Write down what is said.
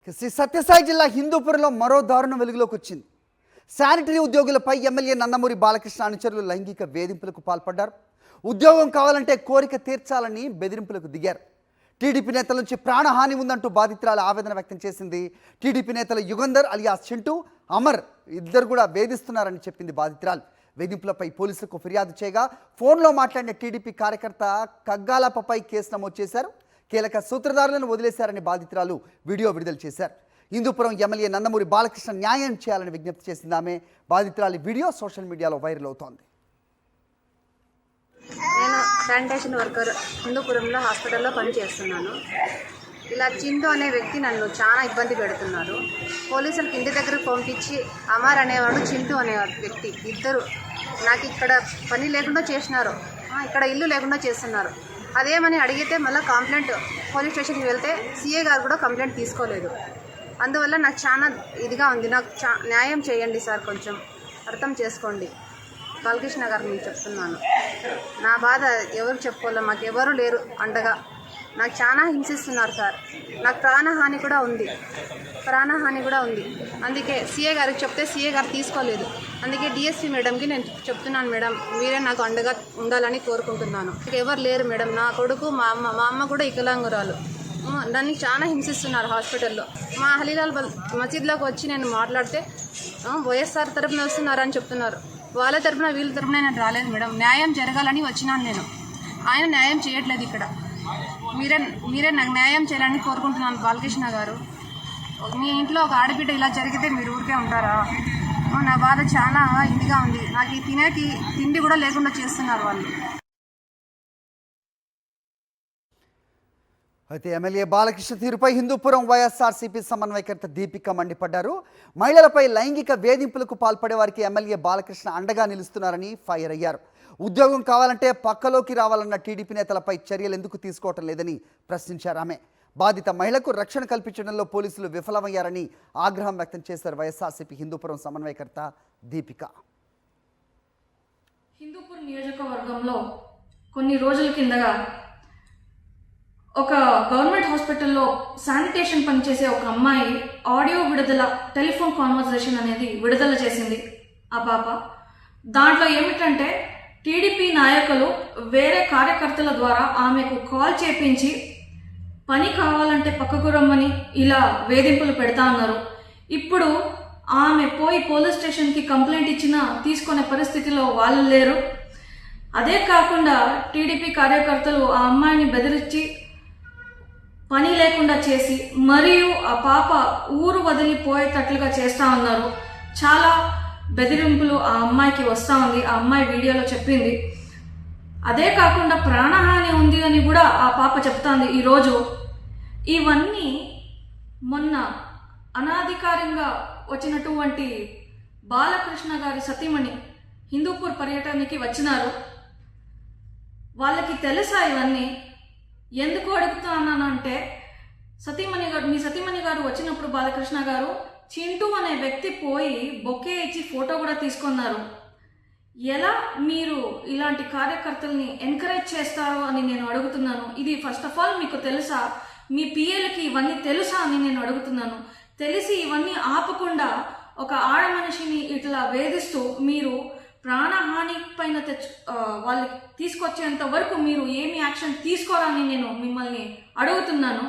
శ్రీ సత్యసాయి జిల్లా హిందూపురంలో మరో దారుణం వెలుగులోకి వచ్చింది. శానిటరీ ఉద్యోగులపై ఎమ్మెల్యే నందమూరి బాలకృష్ణ అనుచరులు లైంగిక వేధింపులకు పాల్పడ్డారు. ఉద్యోగం కావాలంటే కోరిక తీర్చాలని బెదిరింపులకు దిగారు. టీడీపీ నేతల నుంచి ప్రాణహాని ఉందంటూ బాధితురాలు ఆవేదన వ్యక్తం చేసింది. టీడీపీ నేతలు యుగంధర్ అలియాస్ చింటూ, అమర్ ఇద్దరు కూడా వేధిస్తున్నారని చెప్పింది బాధితురాలు. వేధింపులపై పోలీసులకు ఫిర్యాదు చేయగా ఫోన్లో మాట్లాడిన టీడీపీ కార్యకర్త కగ్గాలపై కేసు నమోదు చేశారు. కీలక సూత్రధారులను వదిలేశారని బాధితురాలు వీడియో విడుదల చేశారు. హిందూపురం ఎమ్మెల్యే నందమూరి బాలకృష్ణ న్యాయం చేయాలని విజ్ఞప్తి చేసింది ఆమె. బాధితురాలి వీడియో సోషల్ మీడియాలో వైరల్ అవుతోంది. నేను శానిటేషన్ వర్కర్ హిందూపురంలో హాస్పిటల్లో పనిచేస్తున్నాను. ఇలా చింటూ అనే వ్యక్తి నన్ను చాలా ఇబ్బంది పెడుతున్నారు. పోలీసులకు ఇంటి దగ్గరకు పంపించి అమర్ అనేవాడు, చింటూ అనే వ్యక్తి ఇద్దరు నాకు ఇక్కడ పని లేకుండా చేసినారు, ఇక్కడ ఇల్లు లేకుండా చేస్తున్నారు. అదేమని అడిగితే మళ్ళీ కంప్లైంట్ పోలీస్ స్టేషన్కి వెళ్తే సీఏ గారు కూడా కంప్లైంట్ తీసుకోలేదు. అందువల్ల నాకు చాలా ఇదిగా ఉంది. నాకు న్యాయం చేయండి సార్, కొంచెం అర్థం చేసుకోండి. బాలకృష్ణ గారు నేను చెప్తున్నాను. నా బాధ ఎవరు చెప్పుకోవాలి, మాకు ఎవరు లేరు అండగా. నాకు చాలా హింసిస్తున్నారు సార్. నాకు ప్రాణహాని కూడా ఉంది. అందుకే సీఏ గారికి చెప్తే సీఏ గారు తీసుకోలేదు. అందుకే డిఎస్పీ మేడంకి నేను చెప్తున్నాను, మేడం మీరే నాకు అండగా ఉండాలని కోరుకుంటున్నాను. ఎవరు లేరు మేడం, నా కొడుకు మా అమ్మ కూడా వికలాంగురాలు. నన్ను చాలా హింసిస్తున్నారు హాస్పిటల్లో. మా హలీలాల్ మసీద్లోకి వచ్చి నేను మాట్లాడితే వైఎస్ఆర్ తరపున వస్తున్నారని చెప్తున్నారు. వాళ్ళ తరపున వీళ్ళ తరపున నేను రాలేదు మేడం. న్యాయం జరగాలని వచ్చినాను నేను. ఆయన న్యాయం చేయట్లేదు ఇక్కడ. మీరే నాకు న్యాయం చేయాలని కోరుకుంటున్నాను బాలకృష్ణ గారు. మీ ఇంట్లో ఒక ఆడబిడ్డ ఇలా జరిగితే మీరు ఊరికే ఉంటారా? నా బాధ చాలా ఇదిగా ఉంది. నాకు ఈ తినేకి తిండి కూడా లేకుండా చేస్తున్నారు వాళ్ళు. అయితే ఎమ్మెల్యే బాలకృష్ణ తీరుపై హిందూపురం వైఎస్ఆర్సీపీ సమన్వయకర్త దీపిక మండిపడ్డారు. మహిళలపై లైంగిక వేధింపులకు పాల్పడే వారికి ఎమ్మెల్యే బాలకృష్ణ అండగా నిలుస్తున్నారని ఫైర్ అయ్యారు. ఉద్యోగం కావాలంటే పక్కలోకి రావాలన్న టీడీపీ నేతలపై చర్యలు ఎందుకు తీసుకోవటం లేదని ప్రశ్నించారు ఆమె. బాధిత మహిళకు రక్షణ కల్పించడంలో పోలీసులు విఫలమయ్యారని ఆగ్రహం వ్యక్తం చేశారు వైఎస్ఆర్సీపీ హిందూపురం సమన్వయకర్త దీపిక. హిందూపురం నియోజకవర్గంలో కొన్ని రోజుల కిందగా ఒక గవర్నమెంట్ హాస్పిటల్లో శానిటేషన్ పనిచేసే ఒక అమ్మాయి ఆడియో విడుదల, టెలిఫోన్ కాన్వర్సేషన్ అనేది విడుదల చేసింది ఆ పాప. దాంట్లో ఏమిటంటే టీడీపీ నాయకులు వేరే కార్యకర్తల ద్వారా ఆమెకు కాల్ చేపించి పని కావాలంటే పక్కకు రమ్మని ఇలా వేధింపులు పెడతా ఉన్నారు. ఇప్పుడు ఆమె పోయి పోలీస్ స్టేషన్కి కంప్లైంట్ ఇచ్చినా తీసుకునే పరిస్థితిలో వాళ్ళు లేరు. అదే కాకుండా టీడీపీ కార్యకర్తలు ఆ అమ్మాయిని బెదిరించి పని లేకుండా చేసి మరియు ఆ పాప ఊరు వదిలిపోయేటట్లుగా చేస్తూ ఉన్నారు. చాలా బెదిరింపులు ఆ అమ్మాయికి వస్తూ ఉంది. ఆ అమ్మాయి వీడియోలో చెప్పింది. అదే కాకుండా ప్రాణహాని ఉంది అని కూడా ఆ పాప చెప్తాంది ఈరోజు. ఇవన్నీ మొన్న అనాధికారంగా వచ్చినటువంటి బాలకృష్ణ గారి సతీమణి హిందూపూర్ పర్యటనకి వచ్చినారు. వాళ్ళకి తెలుసా ఇవన్నీ? ఎందుకు అడుగుతున్నానంటే మీ సతీమణి గారు వచ్చినప్పుడు బాలకృష్ణ గారు చింటూ అనే వ్యక్తి పోయి బొకే ఇచ్చి ఫోటో కూడా తీసుకున్నారు. ఎలా మీరు ఇలాంటి కార్యకర్తల్ని ఎంకరేజ్ చేస్తారో అని నేను అడుగుతున్నాను. ఇది ఫస్ట్ ఆఫ్ ఆల్ మీకు తెలుసా? మీ పిఎల్కి ఇవన్నీ తెలుసా అని నేను అడుగుతున్నాను. తెలిసి ఇవన్నీ ఆపకుండా ఒక ఆడ మనిషిని ఇట్లా వేధిస్తూ మీరు ప్రాణహాని పైన వాళ్ళకి తీసుకొచ్చేంత వరకు మీరు ఏమి యాక్షన్ తీసుకోరని నేను మిమ్మల్ని అడుగుతున్నాను.